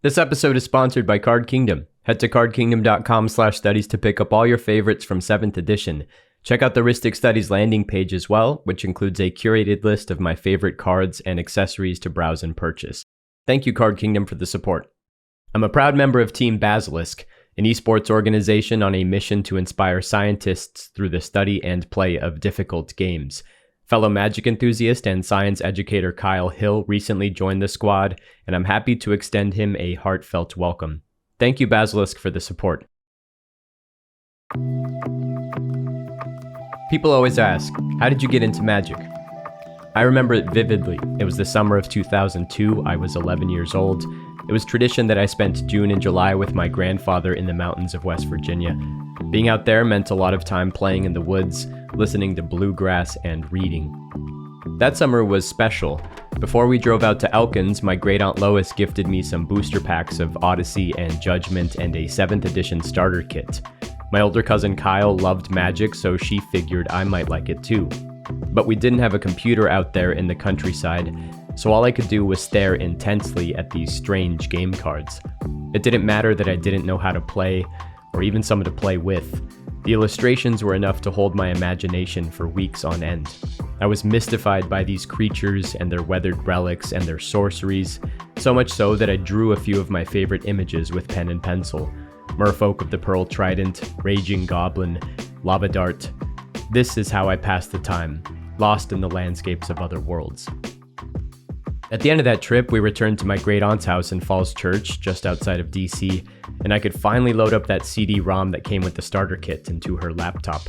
This episode is sponsored by Card Kingdom. Head to cardkingdom.com/studies to pick up all your favorites from 7th edition. Check out the Rhystic Studies landing page as well, which includes a curated list of my favorite cards and accessories to browse and purchase. Thank you, Card Kingdom, for the support. I'm a proud member of Team BASILISK, an esports organization on a mission to inspire scientists through the study and play of difficult games. Fellow Magic enthusiast and science educator Kyle Hill recently joined the squad, and I'm happy to extend him a heartfelt welcome. Thank you, Basilisk, for the support. People always ask, how did you get into Magic? I remember it vividly. It was the summer of 2002. I was 11 years old. It was tradition that I spent June and July with my grandfather in the mountains of West Virginia. Being out there meant a lot of time playing in the woods, listening to bluegrass, and reading. That summer was special. Before we drove out to Elkins, my great aunt Lois gifted me some booster packs of Odyssey and Judgment and a 7th edition starter kit. My older cousin Kyle loved Magic, so she figured I might like it too. But we didn't have a computer out there in the countryside, so all I could do was stare intensely at these strange game cards. It didn't matter that I didn't know how to play, or even someone to play with. The illustrations were enough to hold my imagination for weeks on end. I was mystified by these creatures and their weathered relics and their sorceries, so much so that I drew a few of my favorite images with pen and pencil. Merfolk of the Pearl Trident, Raging Goblin, Lava Dart. This is how I passed the time, lost in the landscapes of other worlds. At the end of that trip, we returned to my great aunt's house in Falls Church, just outside of DC, and I could finally load up that CD-ROM that came with the starter kit into her laptop.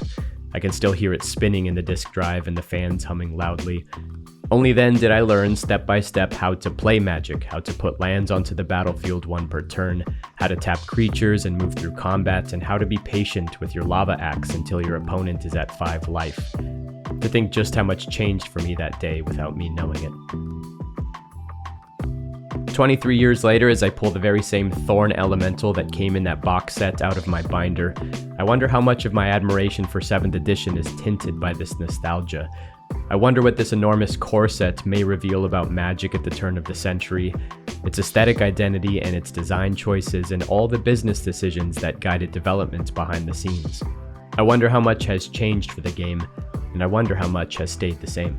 I can still hear it spinning in the disk drive and the fans humming loudly. Only then did I learn step by step how to play Magic, how to put lands onto the battlefield one per turn, how to tap creatures and move through combat, and how to be patient with your lava axe until your opponent is at 5 life. To think just how much changed for me that day without me knowing it. 23 years later, as I pull the very same Thorn Elemental that came in that box set out of my binder, I wonder how much of my admiration for 7th edition is tinted by this nostalgia. I wonder what this enormous core set may reveal about Magic at the turn of the century, its aesthetic identity and its design choices, and all the business decisions that guided development behind the scenes. I wonder how much has changed for the game, and I wonder how much has stayed the same.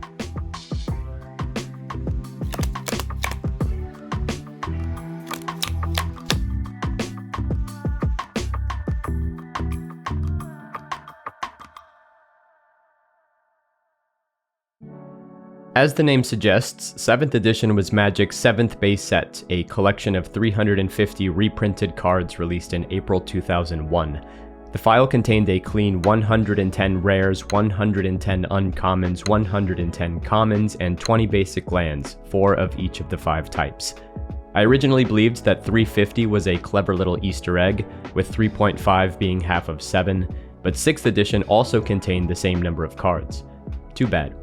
As the name suggests, 7th edition was Magic's 7th base set, a collection of 350 reprinted cards released in April 2001. The file contained a clean 110 rares, 110 uncommons, 110 commons, and 20 basic lands, 4 of each of the 5 types. I originally believed that 350 was a clever little Easter egg, with 3.5 being half of 7, but 6th edition also contained the same number of cards. Too bad.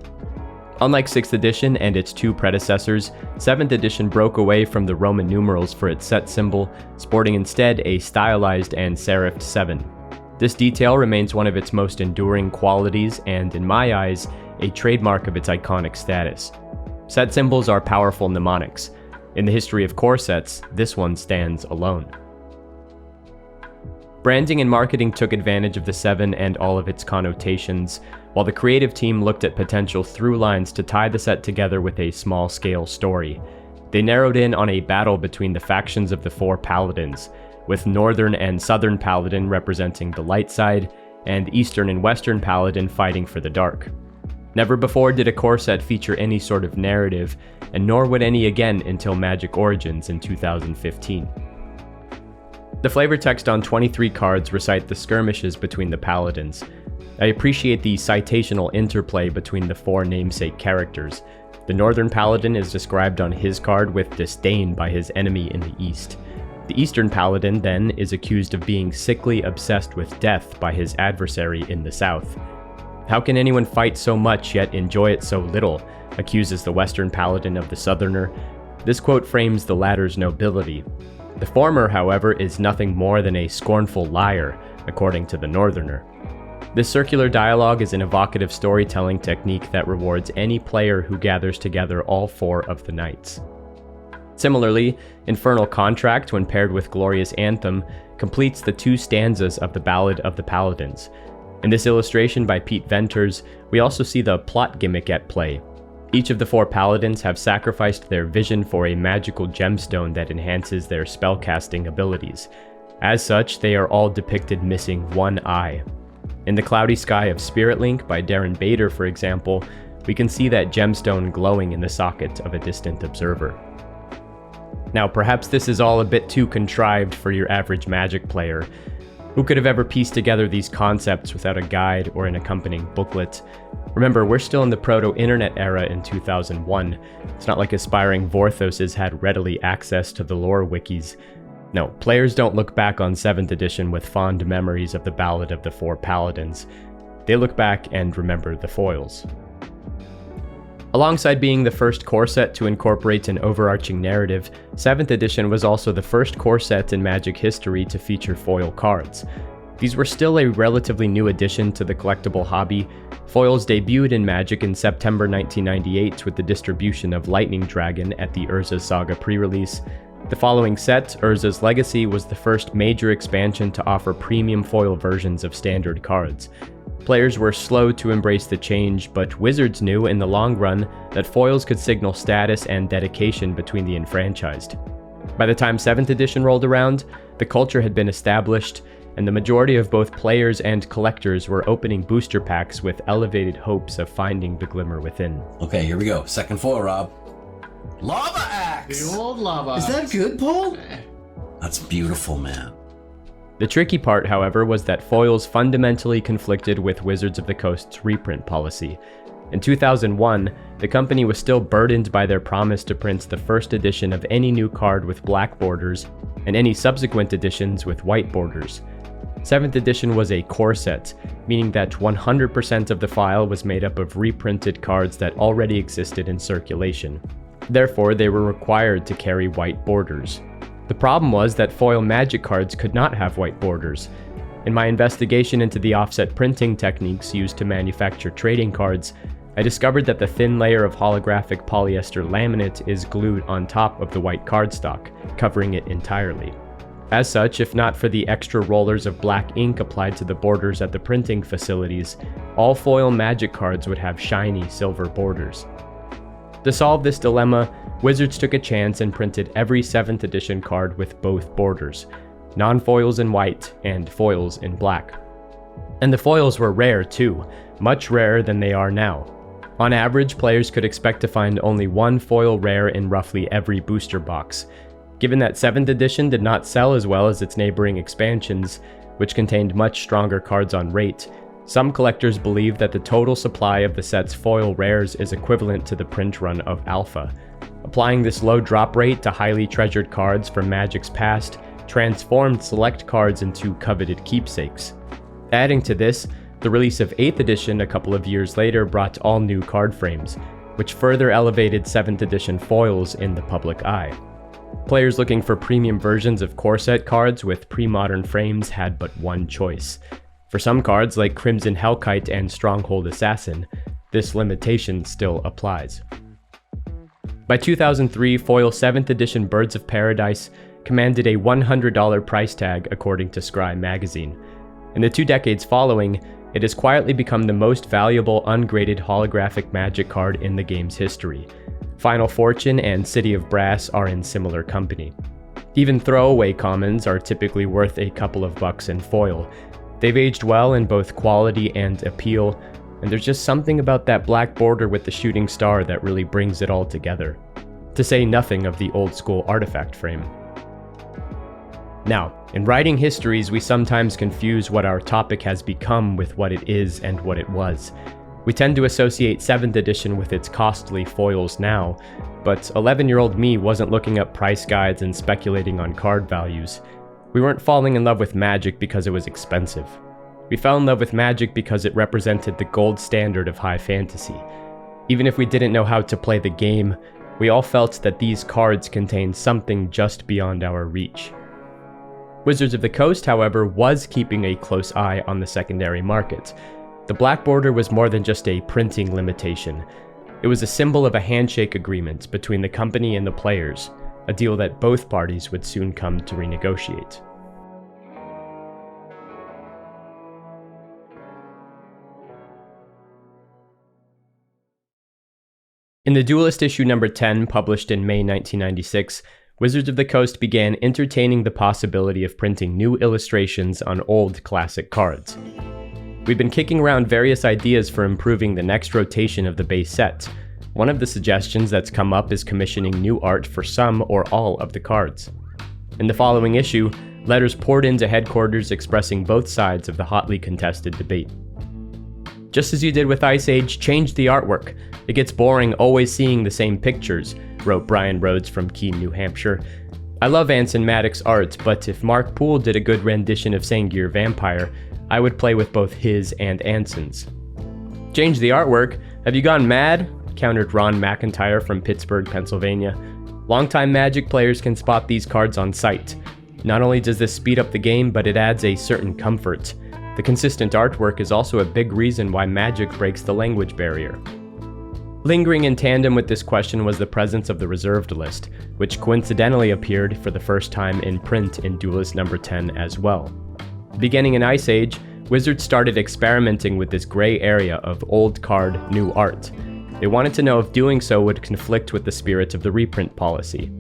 Unlike 6th edition and its 2 predecessors, 7th edition broke away from the Roman numerals for its set symbol, sporting instead a stylized and serifed 7. This detail remains one of its most enduring qualities and, in my eyes, a trademark of its iconic status. Set symbols are powerful mnemonics. In the history of core sets, this one stands alone. Branding and marketing took advantage of the 7 and all of its connotations, while the creative team looked at potential through lines to tie the set together with a small-scale story. They narrowed in on a battle between the factions of the 4 paladins, with Northern and Southern Paladin representing the light side, and Eastern and Western Paladin fighting for the dark. Never before did a core set feature any sort of narrative, and nor would any again until Magic Origins in 2015. The flavor text on 23 cards recite the skirmishes between the paladins. I appreciate the citational interplay between the 4 namesake characters. The Northern Paladin is described on his card with disdain by his enemy in the east. The Eastern Paladin, then, is accused of being sickly obsessed with death by his adversary in the south. How can anyone fight so much yet enjoy it so little? Accuses the Western Paladin of the Southerner. This quote frames the latter's nobility. The former, however, is nothing more than a scornful liar, according to the Northerner. This circular dialogue is an evocative storytelling technique that rewards any player who gathers together all 4 of the knights. Similarly, Infernal Contract, when paired with Glorious Anthem, completes the 2 stanzas of the Ballad of the Paladins. In this illustration by Pete Venters, we also see the plot gimmick at play. Each of the 4 paladins have sacrificed their vision for a magical gemstone that enhances their spellcasting abilities. As such, they are all depicted missing one eye. In The Cloudy Sky of Spirit Link by Darren Bader, for example, we can see that gemstone glowing in the socket of a distant observer. Now, perhaps this is all a bit too contrived for your average Magic player. Who could have ever pieced together these concepts without a guide or an accompanying booklet? Remember, we're still in the proto-internet era in 2001. It's not like aspiring Vorthoses had readily access to the lore wikis. No, players don't look back on 7th edition with fond memories of the Ballad of the 4 Paladins. They look back and remember the foils. Alongside being the first core set to incorporate an overarching narrative, 7th edition was also the first core set in Magic history to feature foil cards. These were still a relatively new addition to the collectible hobby. Foils debuted in Magic in September 1998 with the distribution of Lightning Dragon at the Urza Saga pre-release. The following set, Urza's Legacy, was the first major expansion to offer premium foil versions of standard cards. Players were slow to embrace the change, but Wizards knew in the long run that foils could signal status and dedication between the enfranchised. By the time 7th edition rolled around, the culture had been established, and the majority of both players and collectors were opening booster packs with elevated hopes of finding the glimmer within. Okay, here we go. Second foil, Rob. Lava Axe! The old lava. Is that good, Paul? That's beautiful, man. The tricky part, however, was that foils fundamentally conflicted with Wizards of the Coast's reprint policy. In 2001, the company was still burdened by their promise to print the first edition of any new card with black borders, and any subsequent editions with white borders. 7th edition was a core set, meaning that 100% of the file was made up of reprinted cards that already existed in circulation. Therefore, they were required to carry white borders. The problem was that foil Magic cards could not have white borders. In my investigation into the offset printing techniques used to manufacture trading cards, I discovered that the thin layer of holographic polyester laminate is glued on top of the white cardstock, covering it entirely. As such, if not for the extra rollers of black ink applied to the borders at the printing facilities, all foil Magic cards would have shiny silver borders. To solve this dilemma, Wizards took a chance and printed every 7th edition card with both borders, non-foils in white and foils in black. And the foils were rare too, much rarer than they are now. On average, players could expect to find only one foil rare in roughly every booster box. Given that 7th edition did not sell as well as its neighboring expansions, which contained much stronger cards on rate, some collectors believe that the total supply of the set's foil rares is equivalent to the print run of Alpha. Applying this low drop rate to highly treasured cards from Magic's past transformed select cards into coveted keepsakes. Adding to this, the release of 8th edition a couple of years later brought all new card frames, which further elevated 7th edition foils in the public eye. Players looking for premium versions of core set cards with pre-modern frames had but one choice. For some cards like Crimson Hellkite and Stronghold Assassin, this limitation still applies. By 2003, foil 7th edition Birds of Paradise commanded a $100 price tag according to Scry magazine. In the 2 decades following, it has quietly become the most valuable ungraded holographic Magic card in the game's history. Final Fortune and City of Brass are in similar company. Even throwaway commons are typically worth a couple of bucks in foil. They've aged well in both quality and appeal, and there's just something about that black border with the shooting star that really brings it all together. To say nothing of the old school artifact frame. Now, in writing histories, we sometimes confuse what our topic has become with what it is and what it was. We tend to associate 7th edition with its costly foils now, but 11-year-old me wasn't looking up price guides and speculating on card values. We weren't falling in love with Magic because it was expensive. We fell in love with Magic because it represented the gold standard of high fantasy. Even if we didn't know how to play the game, we all felt that these cards contained something just beyond our reach. Wizards of the Coast, however, was keeping a close eye on the secondary market. The black border was more than just a printing limitation. It was a symbol of a handshake agreement between the company and the players. a deal that both parties would soon come to renegotiate. In the Duelist issue number 10, published in May 1996, Wizards of the Coast began entertaining the possibility of printing new illustrations on old classic cards. We've been kicking around various ideas for improving the next rotation of the base set. One of the suggestions that's come up is commissioning new art for some or all of the cards. In the following issue, letters poured into headquarters expressing both sides of the hotly contested debate. Just as you did with Ice Age, change the artwork. It gets boring always seeing the same pictures, wrote Brian Rhodes from Keene, New Hampshire. I love Anson Maddox's art, but if Mark Poole did a good rendition of Sangir Vampire, I would play with both his and Anson's. Change the artwork? Have you gone mad? Countered Ron McIntyre from Pittsburgh, Pennsylvania. Longtime Magic players can spot these cards on sight. Not only does this speed up the game, but it adds a certain comfort. The consistent artwork is also a big reason why Magic breaks the language barrier. Lingering in tandem with this question was the presence of the reserved list, which coincidentally appeared for the first time in print in Duelist number 10 as well. Beginning in Ice Age, Wizards started experimenting with this gray area of old card, new art. They wanted to know if doing so would conflict with the spirit of the reprint policy.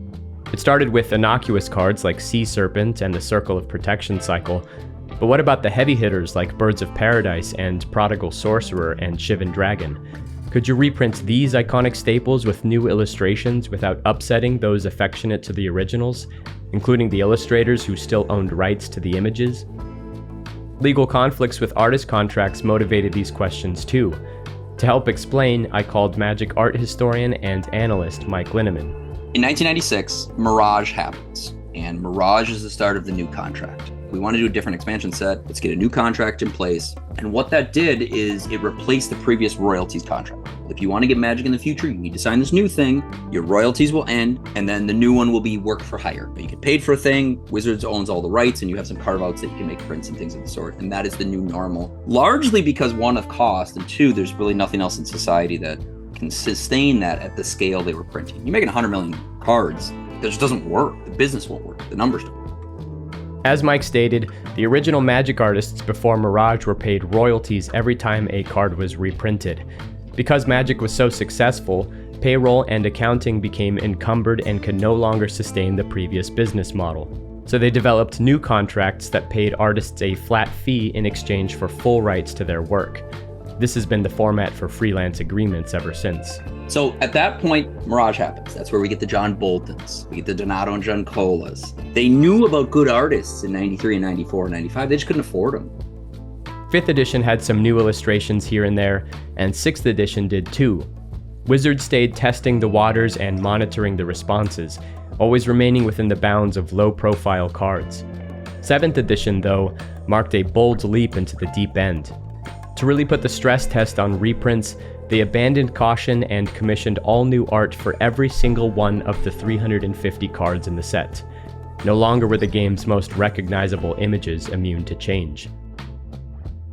It started with innocuous cards like Sea Serpent and the Circle of Protection cycle, but what about the heavy hitters like Birds of Paradise and Prodigal Sorcerer and Shivan Dragon? Could you reprint these iconic staples with new illustrations without upsetting those affectionate to the originals, including the illustrators who still owned rights to the images? Legal conflicts with artist contracts motivated these questions too. To help explain, I called Magic art historian and analyst Mike Linneman. In 1996, Mirage happens, and Mirage is the start of the new contract. We want to do a different expansion set. Let's get a new contract in place. And what that did is it replaced the previous royalties contract. If you want to get Magic in the future, you need to sign this new thing. Your royalties will end, and then the new one will be work for hire. You get paid for a thing, Wizards owns all the rights, and you have some carve-outs that you can make prints and things of the sort. And that is the new normal. Largely because, one, of cost, and two, there's really nothing else in society that can sustain that at the scale they were printing. You're making 100 million cards. It just doesn't work. The business won't work. The numbers don't work. As Mike stated, the original Magic artists before Mirage were paid royalties every time a card was reprinted. Because Magic was so successful, payroll and accounting became encumbered and could no longer sustain the previous business model. So they developed new contracts that paid artists a flat fee in exchange for full rights to their work. This has been the format for freelance agreements ever since. So at that point, Mirage happens. That's where we get the John Boltons, we get the Donato and Giancolas. They knew about good artists in 93 and 94 and 95, they just couldn't afford them. 5th edition had some new illustrations here and there, and 6th edition did too. Wizards stayed testing the waters and monitoring the responses, always remaining within the bounds of low-profile cards. 7th edition, though, marked a bold leap into the deep end. To really put the stress test on reprints, they abandoned caution and commissioned all new art for every single one of the 350 cards in the set. No longer were the game's most recognizable images immune to change.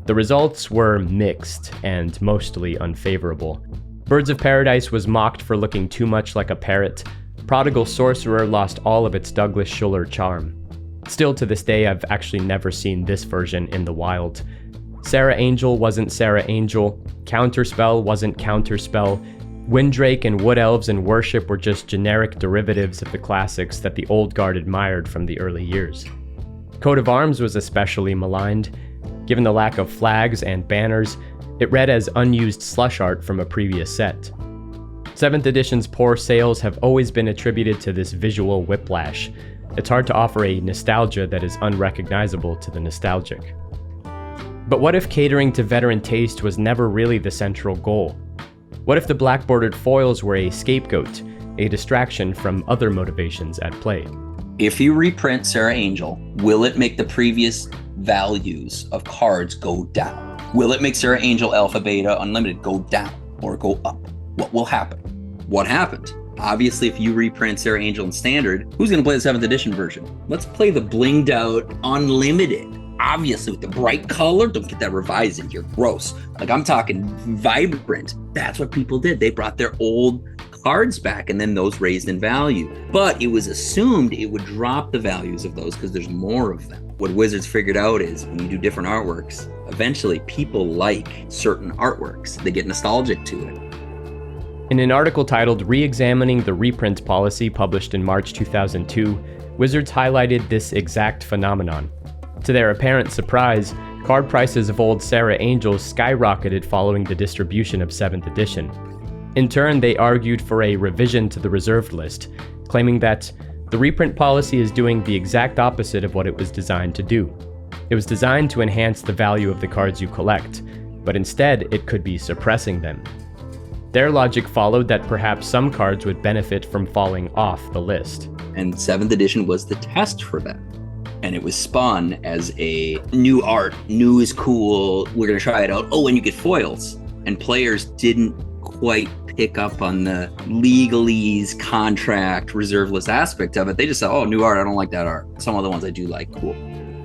The results were mixed and mostly unfavorable. Birds of Paradise was mocked for looking too much like a parrot. Prodigal Sorcerer lost all of its Douglas Schuller charm. Still to this day, I've actually never seen this version in the wild. Sarah Angel wasn't Sarah Angel, Counterspell wasn't Counterspell, Windrake and Wood Elves and Worship were just generic derivatives of the classics that the old guard admired from the early years. Coat of Arms was especially maligned. Given the lack of flags and banners, it read as unused slush art from a previous set. 7th edition's poor sales have always been attributed to this visual whiplash. It's hard to offer a nostalgia that is unrecognizable to the nostalgic. But what if catering to veteran taste was never really the central goal? What if the black-bordered foils were a scapegoat, a distraction from other motivations at play? If you reprint Sarah Angel, will it make the previous values of cards go down? Will it make Sarah Angel Alpha Beta Unlimited go down or go up? What will happen? What happened? Obviously, if you reprint Sarah Angel in Standard, who's going to play the 7th edition version? Let's play the blinged out Unlimited. obviously with the bright color, don't get that revised in here. Gross. Like, I'm talking vibrant. That's what people did. They brought their old cards back, and then those raised in value. But it was assumed it would drop the values of those because there's more of them. What Wizards figured out is when you do different artworks, eventually people like certain artworks. They get nostalgic to it. In an article titled Re-examining the Reprint Policy published in March 2002, Wizards highlighted this exact phenomenon. To their apparent surprise, card prices of old Sarah Angels skyrocketed following the distribution of 7th edition. In turn, they argued for a revision to the reserved list, claiming that the reprint policy is doing the exact opposite of what it was designed to do. It was designed to enhance the value of the cards you collect, but instead it could be suppressing them. Their logic followed that perhaps some cards would benefit from falling off the list. And 7th edition was the test for that. And it was spun as a new art, new is cool, we're gonna try it out. Oh, and you get foils. And players didn't quite pick up on the legalese, contract, reserve list aspect of it. They just said, oh, new art, I don't like that art. Some other ones I do like, cool.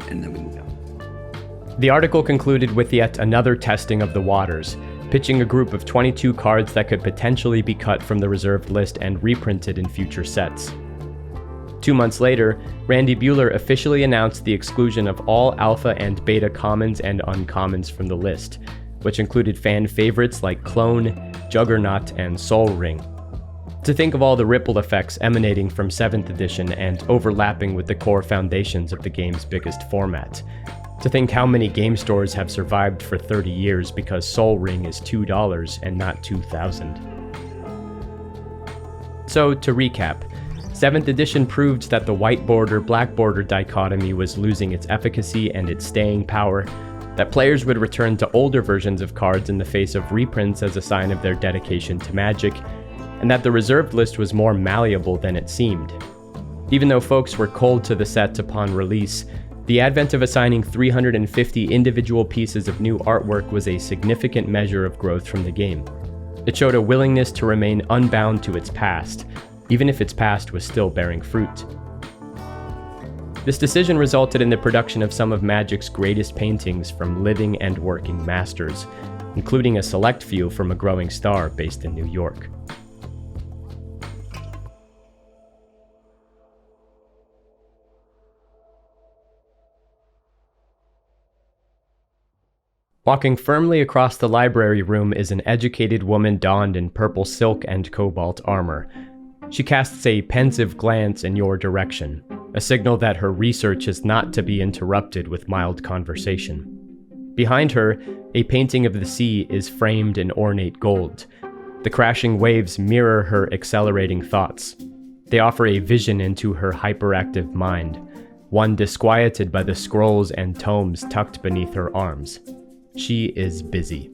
And then we moved on. The article concluded with yet another testing of the waters, pitching a group of 22 cards that could potentially be cut from the reserved list and reprinted in future sets. 2 months later, Randy Buehler officially announced the exclusion of all alpha and beta commons and uncommons from the list, which included fan favorites like Clone, Juggernaut, and Sol Ring. To think of all the ripple effects emanating from 7th edition and overlapping with the core foundations of the game's biggest format. To think how many game stores have survived for 30 years because Sol Ring is $2 and not $2,000. So, to recap, 7th edition proved that the white border, black border dichotomy was losing its efficacy and its staying power, that players would return to older versions of cards in the face of reprints as a sign of their dedication to Magic, and that the reserved list was more malleable than it seemed. Even though folks were cold to the set upon release, the advent of assigning 350 individual pieces of new artwork was a significant measure of growth from the game. It showed a willingness to remain unbound to its past, even if its past was still bearing fruit. This decision resulted in the production of some of Magic's greatest paintings from living and working masters, including a select few from a growing star based in New York. Walking firmly across the library room is an educated woman donned in purple silk and cobalt armor. She casts a pensive glance in your direction, a signal that her research is not to be interrupted with mild conversation. Behind her, a painting of the sea is framed in ornate gold. The crashing waves mirror her accelerating thoughts. They offer a vision into her hyperactive mind, one disquieted by the scrolls and tomes tucked beneath her arms. She is busy.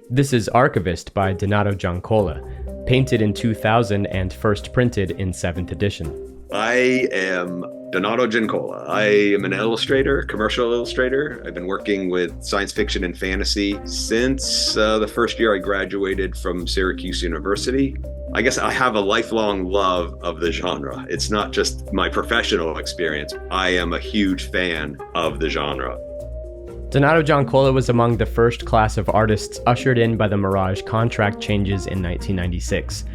This is Archivist by Donato Giancola, painted in 2000 and first printed in 7th edition. I am Donato Giancola. I am an illustrator, commercial illustrator. I've been working with science fiction and fantasy since the first year I graduated from Syracuse University. I guess I have a lifelong love of the genre. It's not just my professional experience. I am a huge fan of the genre. Donato Giancola was among the first class of artists ushered in by the Mirage contract changes in 1996.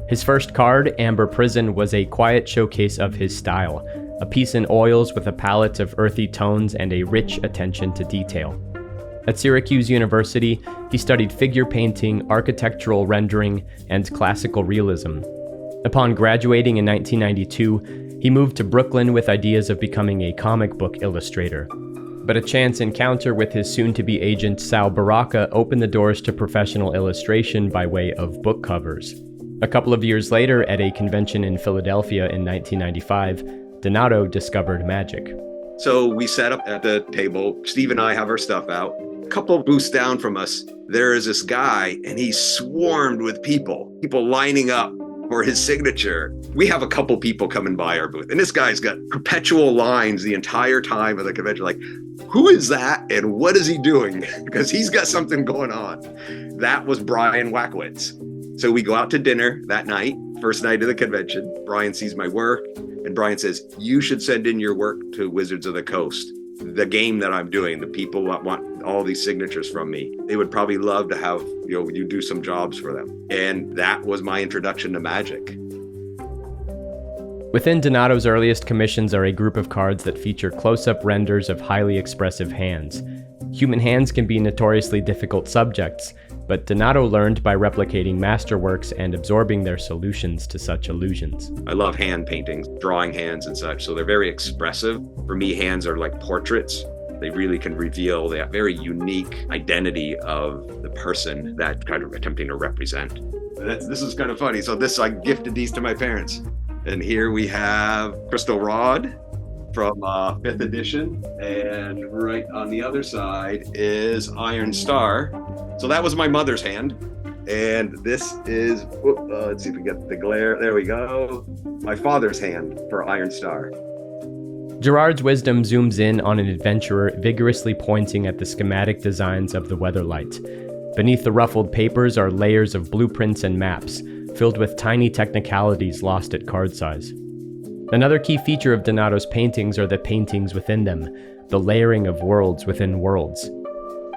His first card, Amber Prison, was a quiet showcase of his style, a piece in oils with a palette of earthy tones and a rich attention to detail. At Syracuse University, he studied figure painting, architectural rendering, and classical realism. Upon graduating in 1992, he moved to Brooklyn with ideas of becoming a comic book illustrator. But a chance encounter with his soon-to-be agent Sal Baraka opened the doors to professional illustration by way of book covers. A couple of years later, at a convention in Philadelphia in 1995, Donato discovered Magic. So we sat up at the table. Steve and I have our stuff out. A couple of booths down from us, there is this guy, and he's swarmed with people lining up for his signature. We have a couple people coming by our booth, and this guy's got perpetual lines the entire time of the convention, like, who is that and what is he doing? Because he's got something going on. That was Brian Wackowitz. So we go out to dinner that night, first night of the convention. Brian sees my work, and Brian says, you should send in your work to Wizards of the Coast. the game that I'm doing, the people that want all these signatures from me. They would probably love to have, you do some jobs for them. And that was my introduction to Magic. Within Donato's earliest commissions are a group of cards that feature close-up renders of highly expressive hands. Human hands can be notoriously difficult subjects, but Donato learned by replicating masterworks and absorbing their solutions to such illusions. I love hand paintings, drawing hands and such, so they're very expressive. For me, hands are like portraits. They really can reveal that very unique identity of the person that kind of attempting to represent. This is kind of funny. So I gifted these to my parents. And here we have Crystal Rod from 5th edition. And right on the other side is Iron Star. So that was my mother's hand. And this is, let's see if we get the glare. There we go. My father's hand for Iron Star. Gerard's wisdom zooms in on an adventurer vigorously pointing at the schematic designs of the Weatherlight. Beneath the ruffled papers are layers of blueprints and maps, filled with tiny technicalities lost at card size. Another key feature of Donato's paintings are the paintings within them, the layering of worlds within worlds.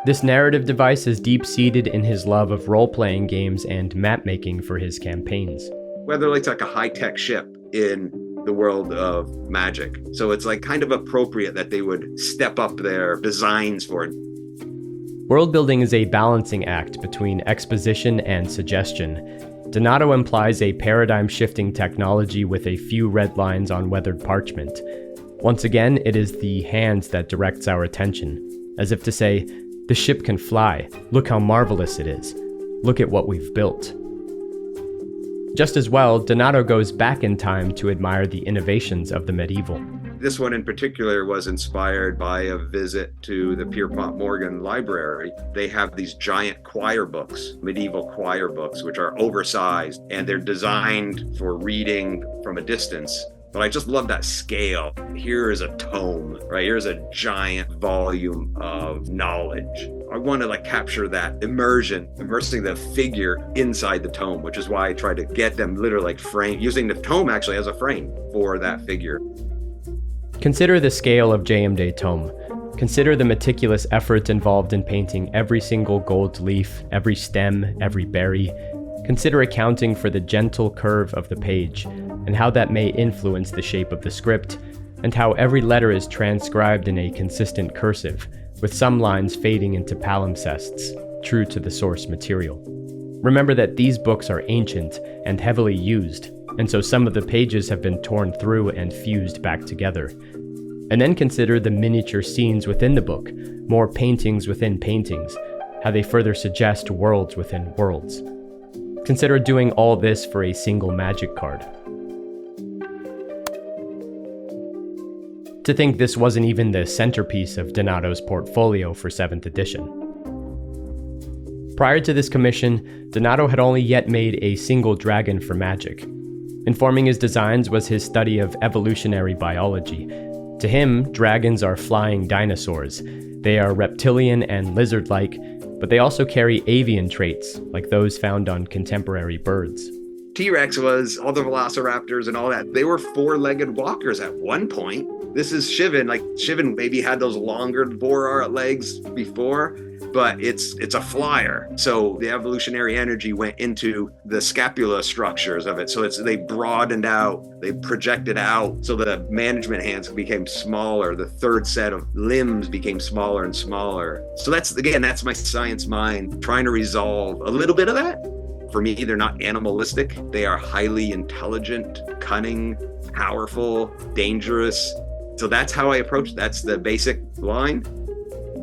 This narrative device is deep-seated in his love of role-playing games and map-making for his campaigns. Weatherlight's like a high-tech ship in the world of Magic. So it's like kind of appropriate that they would step up their designs for it. World building is a balancing act between exposition and suggestion. Donato implies a paradigm-shifting technology with a few red lines on weathered parchment. Once again, it is the hand that directs our attention, as if to say, the ship can fly, look how marvelous it is, look at what we've built. Just as well, Donato goes back in time to admire the innovations of the medieval. This one in particular was inspired by a visit to the Pierpont Morgan Library. They have these giant choir books, medieval choir books, which are oversized, and they're designed for reading from a distance. But I just love that scale. Here is a tome, right? Here's a giant volume of knowledge. I want to capture that immersion, immersing the figure inside the tome, which is why I try to get them literally frame, using the tome actually as a frame for that figure. Consider the scale of JMD Tome. Consider the meticulous effort involved in painting every single gold leaf, every stem, every berry. Consider accounting for the gentle curve of the page, and how that may influence the shape of the script, and how every letter is transcribed in a consistent cursive, with some lines fading into palimpsests, true to the source material. Remember that these books are ancient and heavily used, and so some of the pages have been torn through and fused back together. And then consider the miniature scenes within the book, more paintings within paintings, how they further suggest worlds within worlds. Consider doing all this for a single Magic card. To think this wasn't even the centerpiece of Donato's portfolio for 7th edition. Prior to this commission, Donato had only yet made a single dragon for Magic. Informing his designs was his study of evolutionary biology. To him, dragons are flying dinosaurs. They are reptilian and lizard-like, but they also carry avian traits, like those found on contemporary birds. T-Rex was all the velociraptors and all that. They were four-legged walkers at one point. This is Shivan. Shivan maybe had those longer boar legs before, but it's a flyer. So the evolutionary energy went into the scapula structures of it. So they broadened out, they projected out. So the management hands became smaller. The third set of limbs became smaller and smaller. So that's my science mind trying to resolve a little bit of that. For me, they're not animalistic. They are highly intelligent, cunning, powerful, dangerous. So that's how I approach. That's the basic line.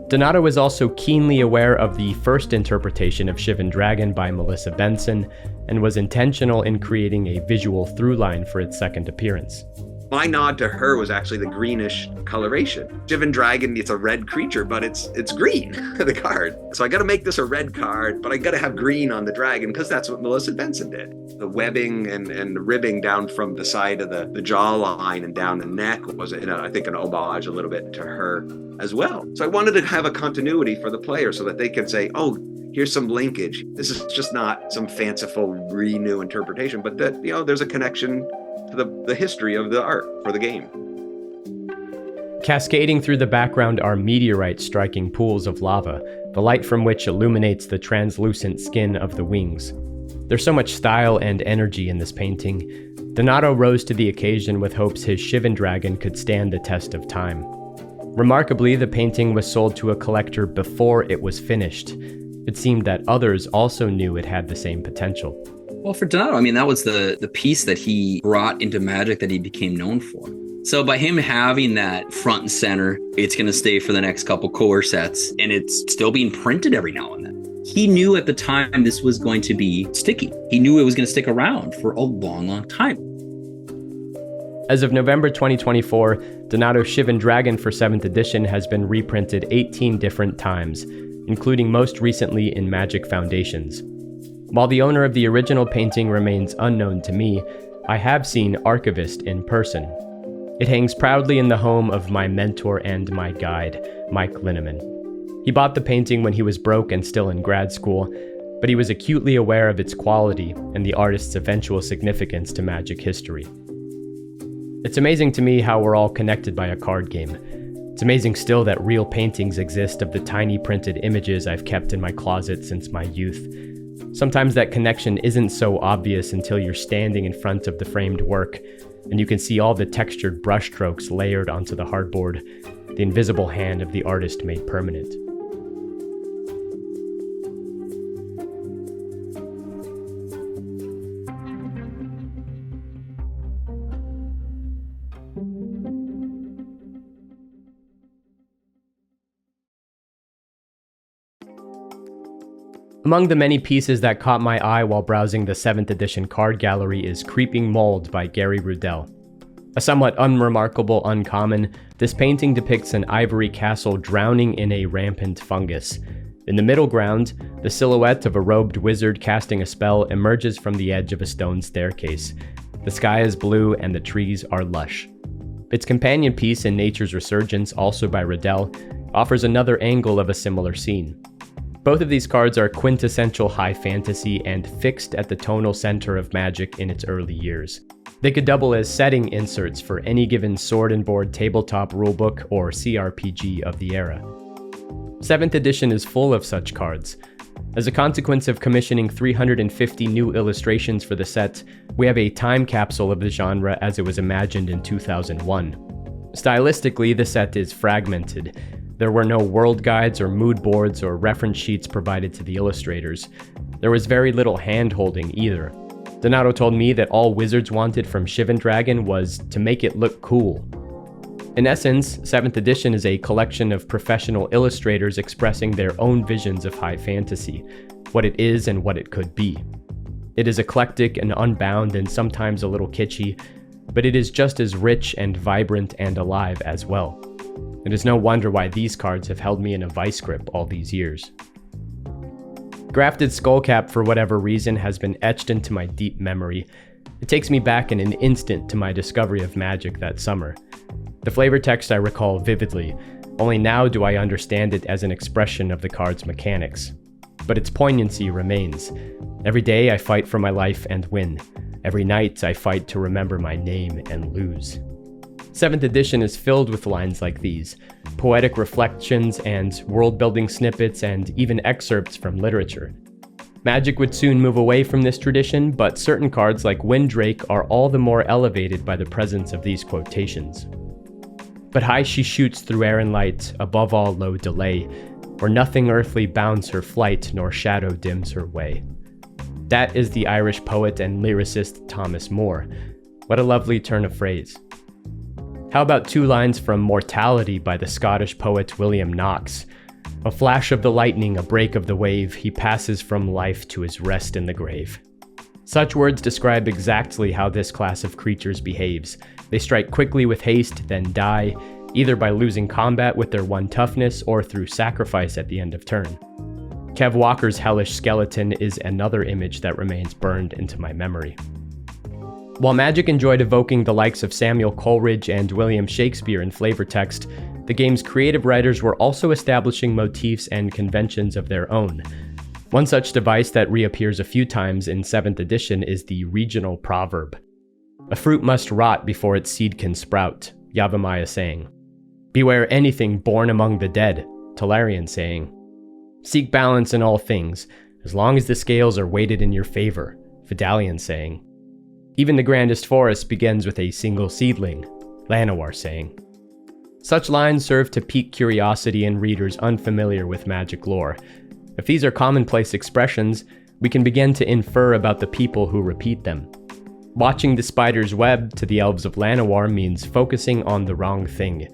Donato is also keenly aware of the first interpretation of Shivan Dragon by Melissa Benson, and was intentional in creating a visual through-line for its second appearance. My nod to her was actually the greenish coloration. Shivan Dragon, it's a red creature, but it's green, the card. So I got to make this a red card, but I got to have green on the dragon because that's what Melissa Benson did. The webbing and the ribbing down from the side of the jawline and down the neck was, I think, an homage a little bit to her as well. So I wanted to have a continuity for the player so that they can say, oh, here's some linkage. This is just not some fanciful renew interpretation, but that, there's a connection to the history of the art for the game. Cascading through the background are meteorites striking pools of lava, the light from which illuminates the translucent skin of the wings. There's so much style and energy in this painting. Donato rose to the occasion with hopes his Shivan dragon could stand the test of time. Remarkably, the painting was sold to a collector before it was finished. It seemed that others also knew it had the same potential. Well, for Donato, I mean, that was the piece that he brought into Magic that he became known for. So by him having that front and center, it's going to stay for the next couple core sets, and it's still being printed every now and then. He knew at the time this was going to be sticky. He knew it was going to stick around for a long, long time. As of November 2024, Donato's Shivan Dragon for 7th edition has been reprinted 18 different times, including most recently in Magic Foundations. While the owner of the original painting remains unknown to me, I have seen Archivist in person. It hangs proudly in the home of my mentor and my guide, Mike Linneman. He bought the painting when he was broke and still in grad school, but he was acutely aware of its quality and the artist's eventual significance to Magic history. It's amazing to me how we're all connected by a card game. It's amazing still that real paintings exist of the tiny printed images I've kept in my closet since my youth. Sometimes that connection isn't so obvious until you're standing in front of the framed work, and you can see all the textured brushstrokes layered onto the hardboard, the invisible hand of the artist made permanent. Among the many pieces that caught my eye while browsing the 7th edition card gallery is Creeping Mold by Gary Rudell. A somewhat unremarkable uncommon, this painting depicts an ivory castle drowning in a rampant fungus. In the middle ground, the silhouette of a robed wizard casting a spell emerges from the edge of a stone staircase. The sky is blue and the trees are lush. Its companion piece in Nature's Resurgence, also by Rudell, offers another angle of a similar scene. Both of these cards are quintessential high fantasy and fixed at the tonal center of Magic in its early years. They could double as setting inserts for any given sword and board tabletop rulebook or CRPG of the era. 7th edition is full of such cards. As a consequence of commissioning 350 new illustrations for the set, we have a time capsule of the genre as it was imagined in 2001. Stylistically, the set is fragmented. There were no world guides or mood boards or reference sheets provided to the illustrators. There was very little hand-holding either. Donato told me that all Wizards wanted from Shivan Dragon was to make it look cool. In essence, 7th edition is a collection of professional illustrators expressing their own visions of high fantasy, what it is and what it could be. It is eclectic and unbound and sometimes a little kitschy, but it is just as rich and vibrant and alive as well. It is no wonder why these cards have held me in a vice grip all these years. Grafted Skullcap, for whatever reason, has been etched into my deep memory. It takes me back in an instant to my discovery of Magic that summer. The flavor text I recall vividly, only now do I understand it as an expression of the card's mechanics. But its poignancy remains. Every day I fight for my life and win. Every night I fight to remember my name and lose. 7th edition is filled with lines like these, poetic reflections and world-building snippets and even excerpts from literature. Magic would soon move away from this tradition, but certain cards like Windrake are all the more elevated by the presence of these quotations. But high she shoots through air and light, above all low delay, where nothing earthly bounds her flight, nor shadow dims her way. That is the Irish poet and lyricist Thomas Moore. What a lovely turn of phrase. How about two lines from Mortality by the Scottish poet William Knox? A flash of the lightning, a break of the wave, he passes from life to his rest in the grave. Such words describe exactly how this class of creatures behaves. They strike quickly with haste, then die, either by losing combat with their 1 toughness or through sacrifice at the end of turn. Kev Walker's hellish skeleton is another image that remains burned into my memory. While Magic enjoyed evoking the likes of Samuel Coleridge and William Shakespeare in flavor text, the game's creative writers were also establishing motifs and conventions of their own. One such device that reappears a few times in 7th edition is the regional proverb. A fruit must rot before its seed can sprout, Yavimaya saying. Beware anything born among the dead, Tolarian saying. Seek balance in all things, as long as the scales are weighted in your favor, Vidalian saying. Even the grandest forest begins with a single seedling, Llanowar saying. Such lines serve to pique curiosity in readers unfamiliar with magic lore. If these are commonplace expressions, we can begin to infer about the people who repeat them. Watching the spider's web to the elves of Llanowar means focusing on the wrong thing.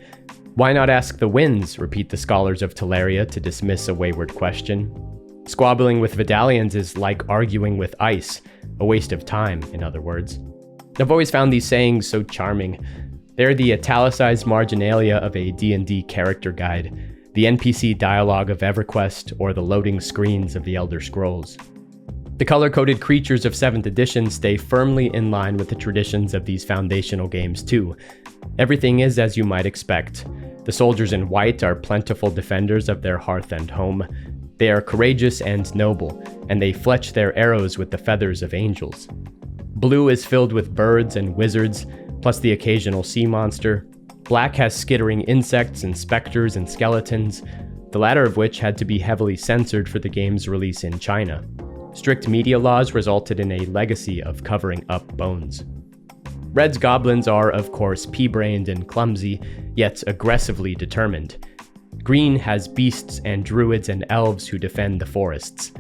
Why not ask the winds, repeat the scholars of Teleria to dismiss a wayward question. Squabbling with Vidalians is like arguing with ice, a waste of time, in other words. I've always found these sayings so charming. They're the italicized marginalia of a D&D character guide, the NPC dialogue of EverQuest, or the loading screens of the Elder Scrolls. The color-coded creatures of 7th edition stay firmly in line with the traditions of these foundational games too. Everything is as you might expect. The soldiers in white are plentiful defenders of their hearth and home. They are courageous and noble, and they fletch their arrows with the feathers of angels. Blue is filled with birds and wizards, plus the occasional sea monster. Black has skittering insects and specters and skeletons, the latter of which had to be heavily censored for the game's release in China. Strict media laws resulted in a legacy of covering up bones. Red's goblins are, of course, pea-brained and clumsy, yet aggressively determined. Green has beasts and druids and elves who defend the forests.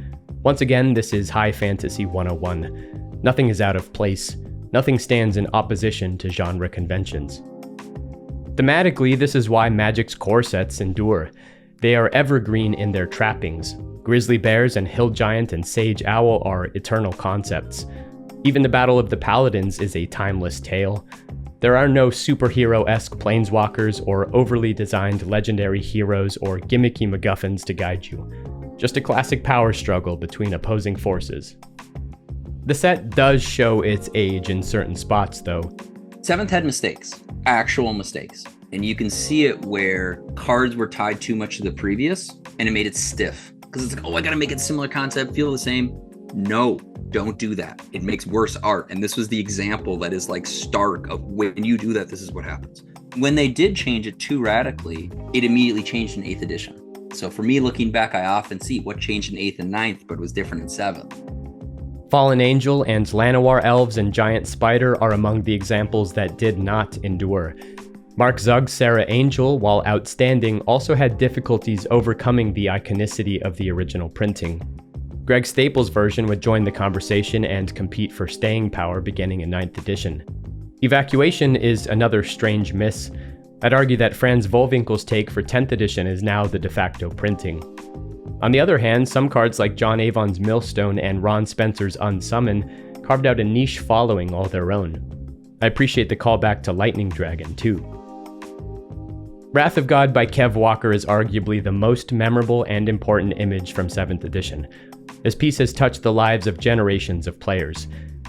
Once again, this is High Fantasy 101. Nothing is out of place. Nothing stands in opposition to genre conventions. Thematically, this is why Magic's core sets endure. They are evergreen in their trappings. Grizzly bears and hill giant and sage owl are eternal concepts. Even the Battle of the Paladins is a timeless tale. There are no superhero-esque planeswalkers or overly designed legendary heroes or gimmicky MacGuffins to guide you. Just a classic power struggle between opposing forces. The set does show its age in certain spots, though. 7th had mistakes, actual mistakes. And you can see it where cards were tied too much to the previous, and it made it stiff. Because it's like, oh, I gotta make it similar concept, feel the same. No, don't do that. It makes worse art. And this was the example that is like stark of when you do that, this is what happens. When they did change it too radically, it immediately changed in 8th edition. So for me, looking back, I often see what changed in 8th and 9th, but was different in 7th. Fallen Angel and Llanowar Elves and Giant Spider are among the examples that did not endure. Mark Zug's Sarah Angel, while outstanding, also had difficulties overcoming the iconicity of the original printing. Greg Staples' version would join the conversation and compete for staying power beginning in 9th edition. Evacuation is another strange miss. I'd argue that Franz Volwinkel's take for 10th edition is now the de facto printing. On the other hand, some cards like John Avon's Millstone and Ron Spencer's Unsummon carved out a niche following all their own. I appreciate the callback to Lightning Dragon, too. Wrath of God by Kev Walker is arguably the most memorable and important image from 7th edition. This piece has touched the lives of generations of players.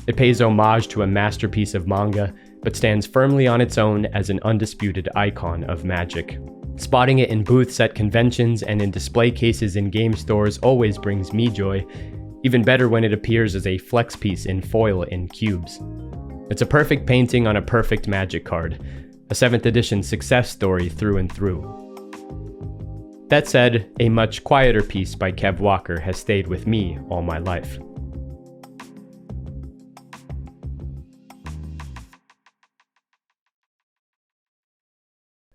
It pays homage to a masterpiece of manga, but stands firmly on its own as an undisputed icon of Magic. Spotting it in booths at conventions and in display cases in game stores always brings me joy, even better when it appears as a flex piece in foil in cubes. It's a perfect painting on a perfect Magic card, a 7th edition success story through and through. That said, a much quieter piece by Kev Walker has stayed with me all my life.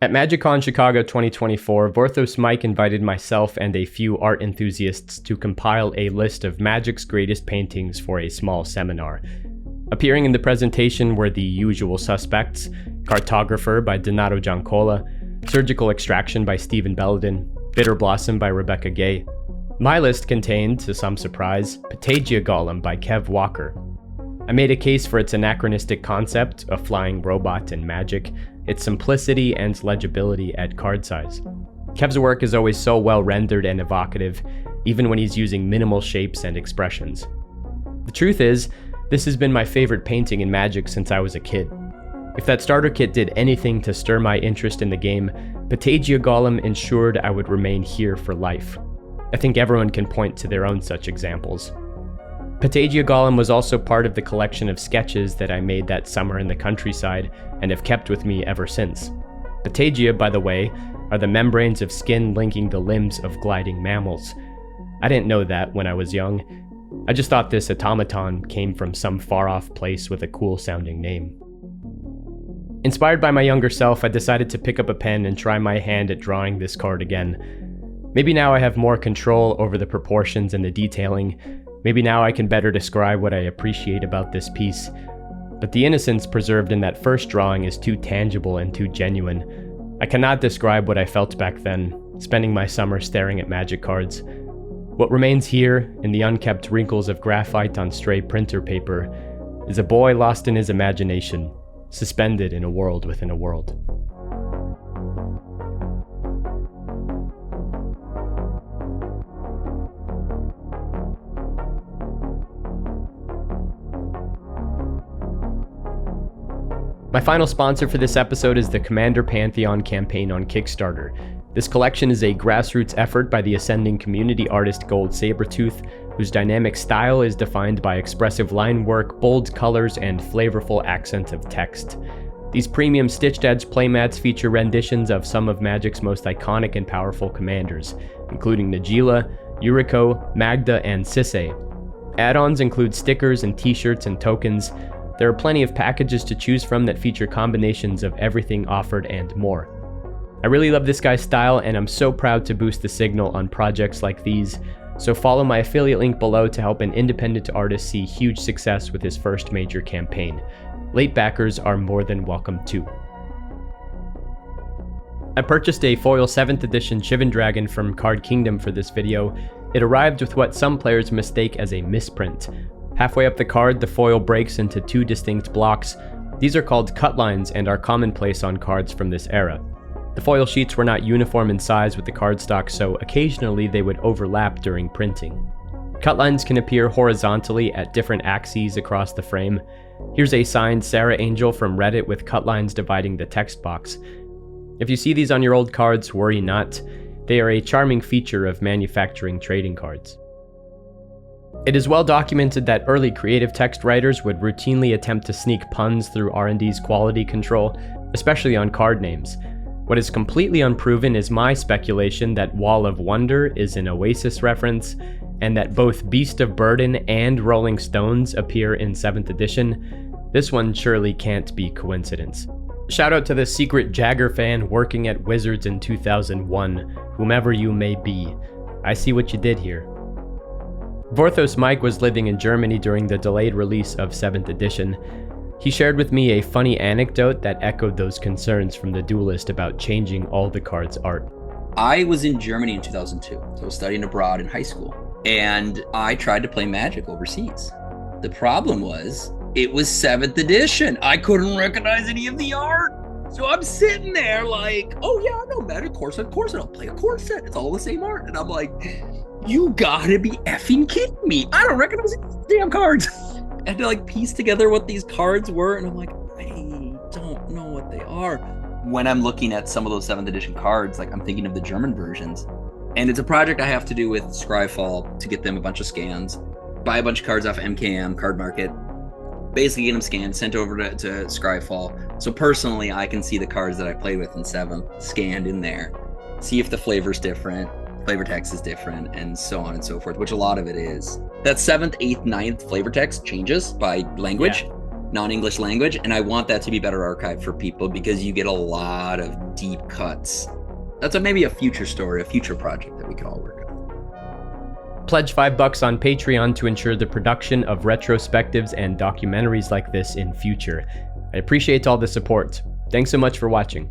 At MagicCon Chicago 2024, Vorthos Mike invited myself and a few art enthusiasts to compile a list of Magic's greatest paintings for a small seminar. Appearing in the presentation were the usual suspects: Cartographer by Donato Giancola, Surgical Extraction by Stephen Belladin, Bitter Blossom by Rebecca Gay. My list contained, to some surprise, Patagia Golem by Kev Walker. I made a case for its anachronistic concept, a flying robot in Magic, its simplicity and legibility at card size. Kev's work is always so well rendered and evocative, even when he's using minimal shapes and expressions. The truth is, this has been my favorite painting in Magic since I was a kid. If that starter kit did anything to stir my interest in the game, Patagia Golem ensured I would remain here for life. I think everyone can point to their own such examples. Patagia Golem was also part of the collection of sketches that I made that summer in the countryside and have kept with me ever since. Patagia, by the way, are the membranes of skin linking the limbs of gliding mammals. I didn't know that when I was young. I just thought this automaton came from some far-off place with a cool-sounding name. Inspired by my younger self, I decided to pick up a pen and try my hand at drawing this card again. Maybe now I have more control over the proportions and the detailing. Maybe now I can better describe what I appreciate about this piece. But the innocence preserved in that first drawing is too tangible and too genuine. I cannot describe what I felt back then, spending my summer staring at magic cards. What remains here, in the unkept wrinkles of graphite on stray printer paper, is a boy lost in his imagination, suspended in a world within a world. My final sponsor for this episode is the Commander Pantheon campaign on Kickstarter. This collection is a grassroots effort by the ascending community artist GOLDSABERTOOTH, whose dynamic style is defined by expressive line work, bold colors, and flavorful accent of text. These premium stitched-edge playmats feature renditions of some of Magic's most iconic and powerful commanders, including Najeela, Yuriko, Magda, and Sisay. Add-ons include stickers and t-shirts and tokens. There are plenty of packages to choose from that feature combinations of everything offered and more. I really love this guy's style, and I'm so proud to boost the signal on projects like these, so follow my affiliate link below to help an independent artist see huge success with his first major campaign. Late backers are more than welcome too. I purchased a foil 7th edition Shivan Dragon from Card Kingdom for this video. It arrived with what some players mistake as a misprint. Halfway up the card, the foil breaks into 2 distinct blocks. These are called cutlines and are commonplace on cards from this era. The foil sheets were not uniform in size with the cardstock, so occasionally they would overlap during printing. Cutlines can appear horizontally at different axes across the frame. Here's a signed Sarah Angel from Reddit with cutlines dividing the text box. If you see these on your old cards, worry not. They are a charming feature of manufacturing trading cards. It is well documented that early creative text writers would routinely attempt to sneak puns through R&D's quality control, especially on card names. What is completely unproven is my speculation that Wall of Wonder is an Oasis reference, and that both Beast of Burden and Rolling Stones appear in 7th edition. This one surely can't be coincidence. Shout out to the secret Jagger fan working at Wizards in 2001, whomever you may be. I see what you did here. Vorthos Mike was living in Germany during the delayed release of 7th edition. He shared with me a funny anecdote that echoed those concerns from the Duelist about changing all the cards' art. I was in Germany in 2002, so I was studying abroad in high school, and I tried to play Magic overseas. The problem was, it was 7th edition. I couldn't recognize any of the art. So I'm sitting there like, oh yeah, I know Magic, core set, I'll play a core set. It's all the same art. And I'm like, you gotta be effing kidding me. I don't recognize any damn cards. I had to like piece together what these cards were, and I'm like, I don't know what they are. When I'm looking at some of those 7th edition cards, like I'm thinking of the German versions. And it's a project I have to do with Scryfall to get them a bunch of scans, buy a bunch of cards off MKM, Card Market, basically get them scanned, sent over to Scryfall. So personally, I can see the cards that I played with in 7th scanned in there, see if the flavor's different, flavor text is different, and so on and so forth, which a lot of it is. That 7th, 8th, 9th flavor text changes by language, non-English language, and I want that to be better archived for people because you get a lot of deep cuts. That's maybe a future story, a future project that we can all work on. Pledge $5 on Patreon to ensure the production of retrospectives and documentaries like this in future. I appreciate all the support. Thanks so much for watching.